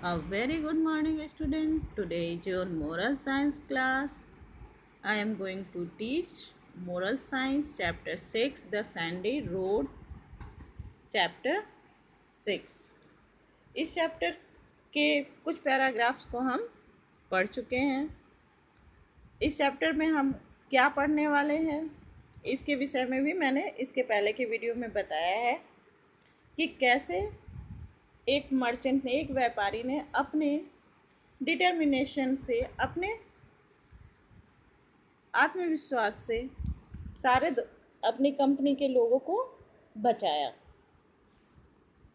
A very good morning, student. Today is your moral science class. I am going to teach moral science chapter 6, the Sandy Road, chapter 6. इस chapter के कुछ paragraphs को हम पढ़ चुके हैं। इस चैप्टर में हम क्या पढ़ने वाले हैं इसके विषय में भी मैंने इसके पहले के वीडियो में बताया है कि कैसे एक मर्चेंट ने, एक व्यापारी ने अपने डिटर्मिनेशन से, अपने आत्मविश्वास से अपनी कंपनी के लोगों को बचाया।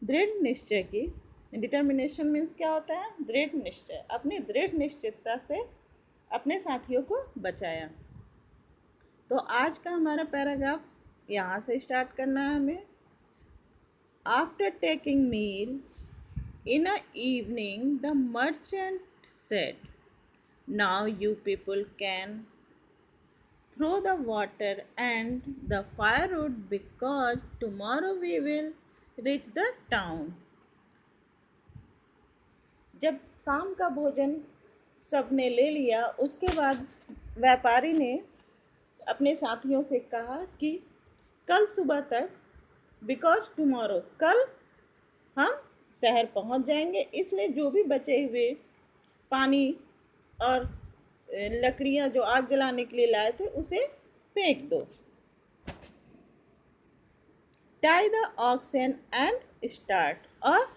दृढ़ निश्चय की, डिटर्मिनेशन मीन्स क्या होता है? दृढ़ निश्चय। अपनी दृढ़ निश्चितता से अपने साथियों को बचाया। तो आज का हमारा पैराग्राफ यहाँ से स्टार्ट करना है हमें। After taking meal in a evening the merchant said, now you people can throw the water and the firewood because tomorrow we will reach the town. जब शाम का भोजन सबने ले लिया, उसके बाद व्यापारी ने अपने साथियों से कहा कि कल सुबह तक, बिकॉज टुमारो, कल हम शहर पहुंच जाएंगे, इसलिए जो भी बचे हुए पानी और लकड़ियां जो आग जलाने के लिए लाए थे उसे फेंक दो। Tie the oxen and start, और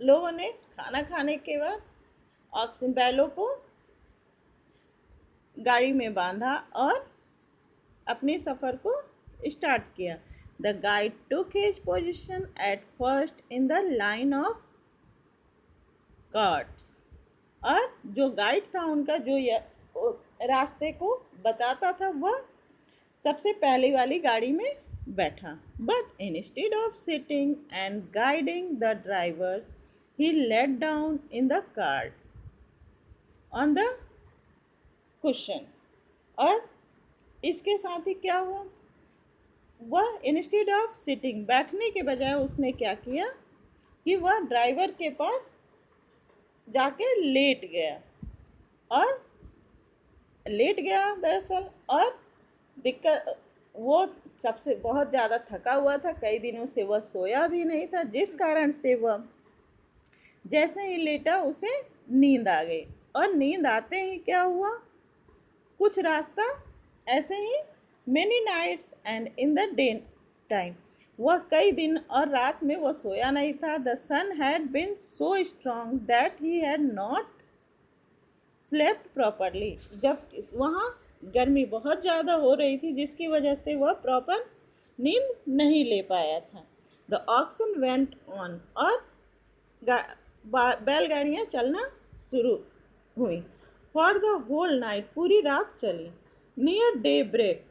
लोगों ने खाना खाने के बाद ऑक्सन बैलों को गाड़ी में बांधा और अपने सफ़र को स्टार्ट किया। The guide took his position at first in the line of carts, और जो गाइड था उनका, जो रास्ते को बताता था, वह सबसे पहले वाली गाड़ी में बैठा। But instead of sitting and guiding the drivers he let down in the cart on the cushion, और इसके साथ ही क्या हुआ? वह इंस्टेड ऑफ सिटिंग, बैठने के बजाय उसने क्या किया कि वह ड्राइवर के पास जाके लेट गया, और लेट गया दरअसल। और दिक्कत, वो सबसे बहुत ज़्यादा थका हुआ था, कई दिनों से वह सोया भी नहीं था, जिस कारण से वह जैसे ही लेटा उसे नींद आ गई। और नींद आते ही क्या हुआ? कुछ रास्ता ऐसे ही, many nights and in the day time, वह कई दिन और रात में वह सोया नहीं था। The sun had been so strong that he had not slept properly, जब वहाँ गर्मी बहुत ज़्यादा हो रही थी, जिसकी वजह से वह प्रॉपर नींद नहीं ले पाया था। द ऑक्सन वेंट ऑन, और बैलगाड़ियाँ चलना शुरू हुई। फॉर द होल नाइट, पूरी रात चली। नियर डे ब्रेक,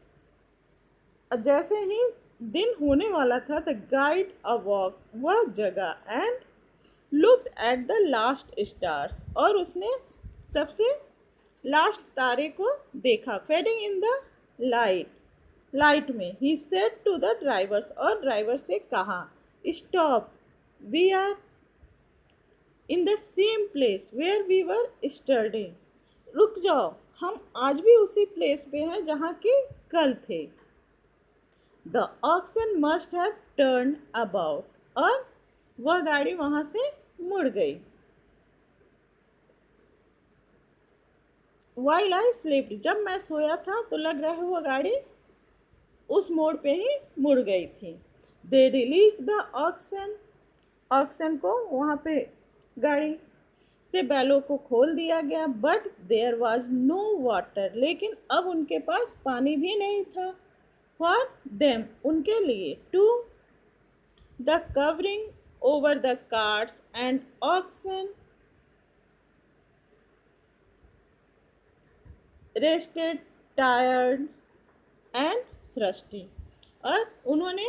जैसे ही दिन होने वाला था, द गाइड अवॉक, वह जगा, and looked at the last stars, और उसने सबसे लास्ट तारे को देखा। फेडिंग इन द लाइट में, he said to the drivers, और ड्राइवर से कहा, stop, we are in the same place where we were yesterday, रुक जाओ, हम आज भी उसी प्लेस पे हैं जहाँ कि कल थे। The oxen must have turn about, और वह गाड़ी वहाँ से मुड़ गई। वाइल आई स्लीप्ड, जब मैं सोया था तो लग रहा है वह गाड़ी उस मोड़ पे ही मुड़ गई थी। They release the oxen, oxen को वहाँ पे गाड़ी से बैलों को खोल दिया गया। But there was no water, लेकिन अब उनके पास पानी भी नहीं था। फॉर देम, उनके लिए। To the covering over the carts and oxen rested, tired and thirsty, और उन्होंने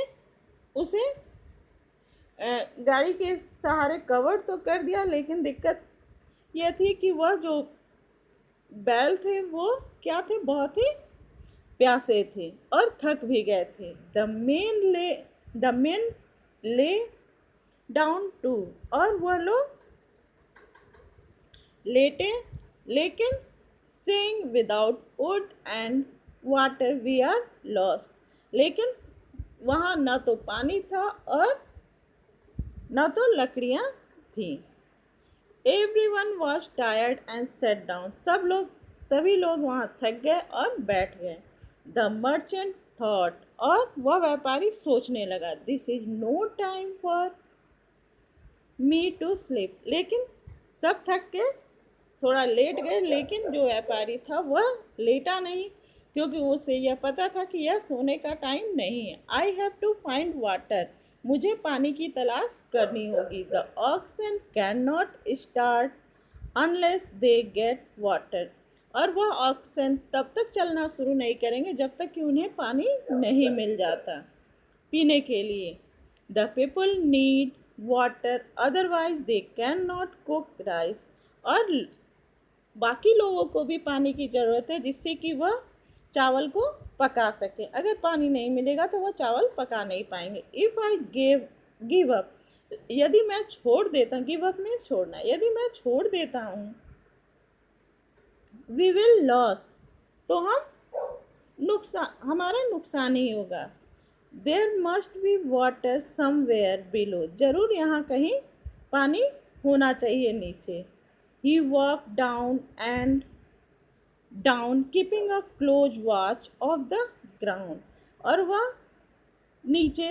उसे गाड़ी के सहारे कवर तो कर दिया, लेकिन दिक्कत यह थी कि वह जो बैल थे वो क्या थे? बहुत ही प्यासे थे और थक भी गए थे। The men lay down too, और वह लोग लेटे, लेकिन saying without wood and water we are lost, लेकिन वहाँ न तो पानी था और न तो लकड़ियाँ थीं। Everyone was tired and set down, सभी लोग वहाँ थक गए और बैठ गए। द मर्चेंट थॉट, और वह व्यापारी सोचने लगा, this is no time for me to sleep, लेकिन सब थक के थोड़ा लेट गए, लेकिन जो व्यापारी था वह लेटा नहीं, क्योंकि उसे यह पता था कि यह सोने का टाइम नहीं है। I have to find water, मुझे पानी की तलाश करनी होगी। The oxen can not start unless they get water, और वह ऑक्सन तब तक चलना शुरू नहीं करेंगे जब तक कि उन्हें पानी नहीं मिल जाता पीने के लिए। The people need water otherwise they can not cook rice, और बाकी लोगों को भी पानी की ज़रूरत है जिससे कि वह चावल को पका सके। अगर पानी नहीं मिलेगा तो वह चावल पका नहीं पाएंगे। इफ़ आई गिव अप, यदि मैं छोड़ देता हूँ, गिव अप में छोड़ना, यदि मैं छोड़ देता हूँ, वी विल लॉस, तो हमारा नुकसान ही होगा। There must be water somewhere below, जरूर यहाँ कहीं पानी होना चाहिए नीचे। He walked down and down, keeping a close watch of the ground, और वह नीचे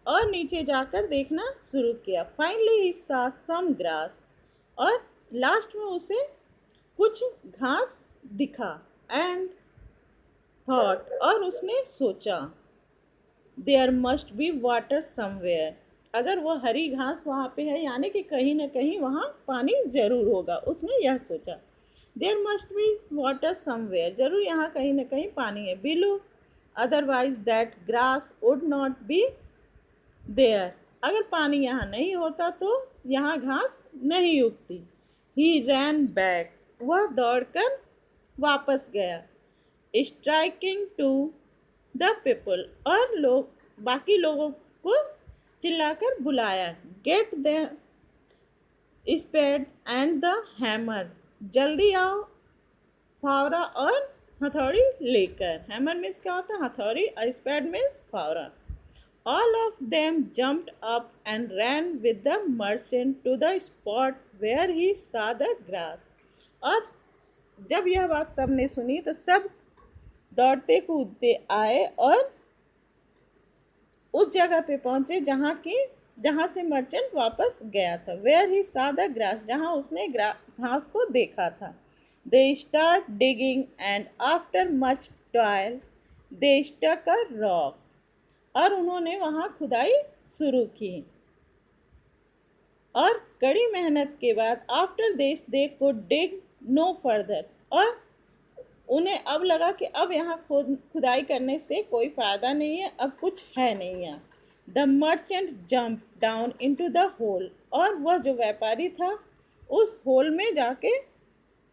नीचे जाकर देखना शुरू किया। Finally he saw some grass, और लास्ट में उसे कुछ घास दिखा। And thought, और उसने सोचा, there must be water somewhere, अगर वह हरी घास वहाँ पे है यानी कि कहीं ना कहीं वहाँ पानी जरूर होगा। उसने यह सोचा, there must be water somewhere, जरूर यहाँ कहीं ना कहीं पानी है। Below, otherwise that grass would not be there, अगर पानी यहाँ नहीं होता तो यहाँ घास नहीं उगती। ही रैन बैक, वह दौड़कर वापस गया। स्ट्राइकिंग टू द पीपल, और बाकी लोगों को चिल्लाकर बुलाया। Get the spade and the hammer, जल्दी आओ फावड़ा और हथौड़ी लेकर। हैमर मीन्स क्या होता है? हथौड़ी, और स्पेड मीन्स फावड़ा। All of them jumped up and ran with the merchant to the spot where he saw the grass, और जब यह बात सबने सुनी तो सब दौड़ते कूदते आए और उस जगह पे पहुंचे जहाँ से मर्चेंट वापस गया था। Where he saw the grass, जहाँ उसने घास को देखा था। They start digging and after much toil they stuck a rock, और उन्होंने वहाँ खुदाई शुरू की, और कड़ी मेहनत के बाद after this they could dig no further, और उन्हें अब लगा कि अब यहाँ खुदाई करने से कोई फ़ायदा नहीं है, अब कुछ है नहीं यहाँ। The merchant jump down into the hole, और वह जो व्यापारी था उस होल में जाके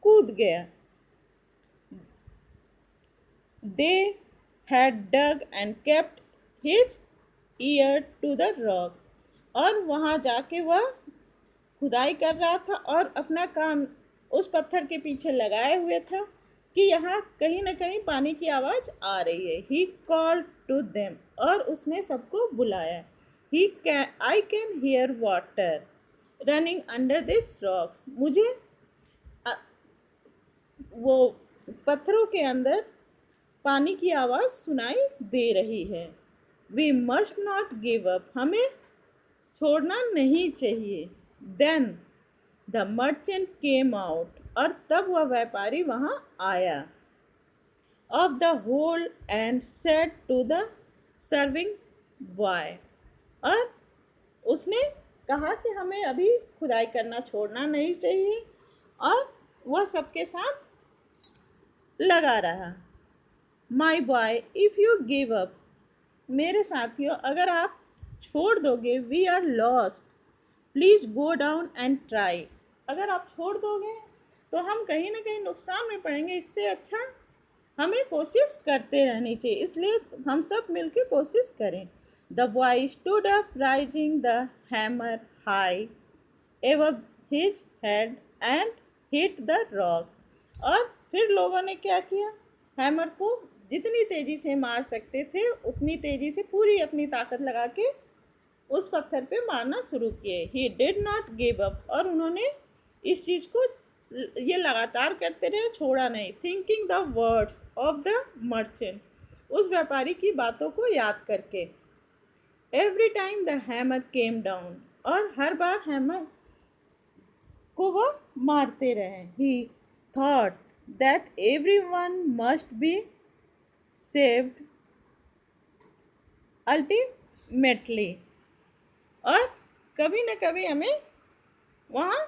कूद गया। They had dug and kept his ear to the rock, और वहाँ जाके वह खुदाई कर रहा था और अपना कान उस पत्थर के पीछे लगाए हुए था कि यहाँ कहीं ना कहीं पानी की आवाज़ आ रही है। ही कॉल्ड टू देम, और उसने सबको बुलाया। I can hear water running under this rocks, मुझे वो पत्थरों के अंदर पानी की आवाज़ सुनाई दे रही है। We must not give up, हमें छोड़ना नहीं चाहिए। Then the merchant came out, और तब वह व्यापारी वहाँ आया। Of the hole and said to the serving boy, और उसने कहा कि हमें अभी खुदाई करना छोड़ना नहीं चाहिए, और वह सबके साथ लगा रहा। My boy if you give up, मेरे साथियों अगर आप छोड़ दोगे, we are lost, please go down and try, अगर आप छोड़ दोगे तो हम कहीं ना कहीं नुकसान में पड़ेंगे, इससे अच्छा हमें कोशिश करते रहनी चाहिए, इसलिए हम सब मिलकर कोशिश करें। The boy stood up rising the hammer high above his head and hit the rock. और फिर लोगों ने क्या किया, हैमर को जितनी तेजी से मार सकते थे उतनी तेजी से पूरी अपनी ताकत लगा के उस पत्थर पे मारना शुरू किए। He did not give up, और उन्होंने इस चीज़ को ये लगातार करते रहे, छोड़ा नहीं। Thinking the words of the merchant, उस व्यापारी की बातों को याद करके। Every time the hammer came down, और हर बार हैमर को वह मारते रहे। ही thought that every one must be saved ultimately, और कभी न कभी हमें वहाँ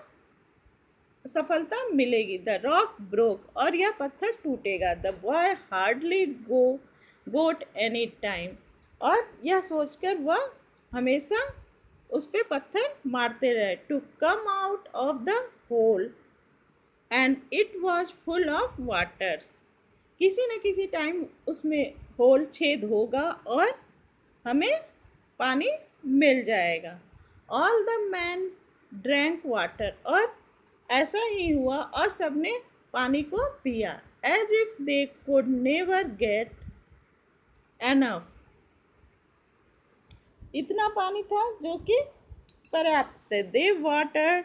सफलता मिलेगी। द रॉक ब्रोक, और यह पत्थर टूटेगा। The boy hardly got any time, और यह सोचकर वह हमेशा उस पे पत्थर मारते रहे। To come out of the hole and it was full of water, किसी न किसी टाइम उसमें होल छेद होगा और हमें पानी मिल जाएगा। All the man drank water, और ऐसा ही हुआ और सबने पानी को पिया। As if they could never get enough, इतना पानी था जो कि पर्याप्त थे। They water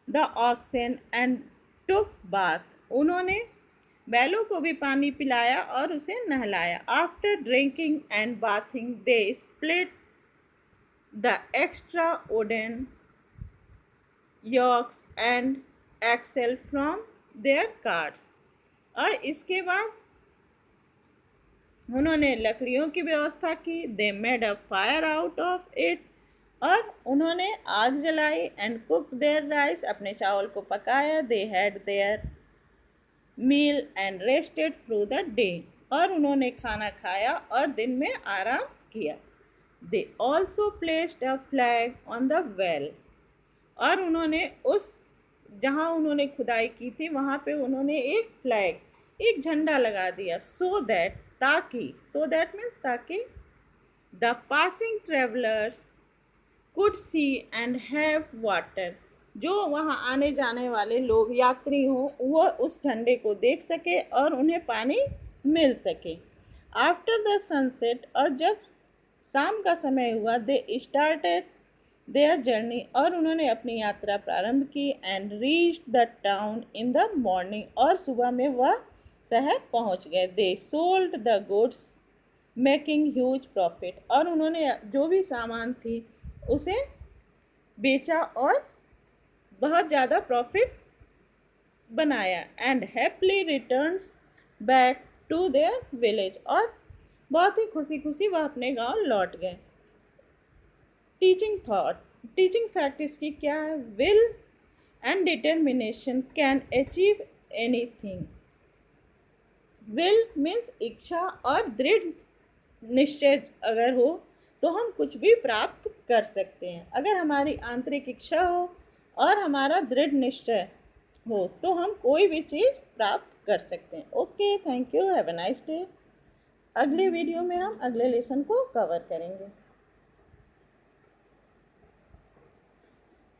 the oxen and took bath, उन्होंने बैलों को भी पानी पिलाया और उसे नहलाया। After drinking and bathing they split the extra wooden yokes and axle from their carts, और इसके बाद उन्होंने लकड़ियों की व्यवस्था की। They made a fire out of it, और उन्होंने आग जलाई। एंड कुक देयर राइस, अपने चावल को पकाया। They had their meal and rested through the day, और उन्होंने खाना खाया और दिन में आराम किया। They also placed a flag on the well, और उन्होंने उस जहाँ उन्होंने खुदाई की थी वहाँ पे उन्होंने एक फ्लैग, एक झंडा लगा दिया। सो दैट, ताकि, सो दैट मीन्स ताकि, the passing travellers could see and have water, जो वहाँ आने जाने वाले लोग यात्री हों वो उस झंडे को देख सके और उन्हें पानी मिल सके। आफ्टर द सनसेट, और जब शाम का समय हुआ, दे स्टार्टेड देयर जर्नी, और उन्होंने अपनी यात्रा प्रारंभ की। And reach the town in the morning, और सुबह में वह शहर पहुंच गए। They sold the goods making huge profit, और उन्होंने जो भी सामान थी उसे बेचा और बहुत ज़्यादा प्रॉफिट बनाया। And happily returns back to their village, और बहुत ही खुशी खुशी वह अपने गांव लौट गए। टीचिंग थॉट, टीचिंग फैक्ट इसकी क्या है? Will and determination can achieve anything. Will means इच्छा, और दृढ़ निश्चय अगर हो तो हम कुछ भी प्राप्त कर सकते हैं। अगर हमारी आंतरिक इच्छा हो और हमारा दृढ़ निश्चय हो तो हम कोई भी चीज़ प्राप्त कर सकते हैं। Okay, thank you, have a nice day. अगले वीडियो में हम अगले लेसन को कवर करेंगे।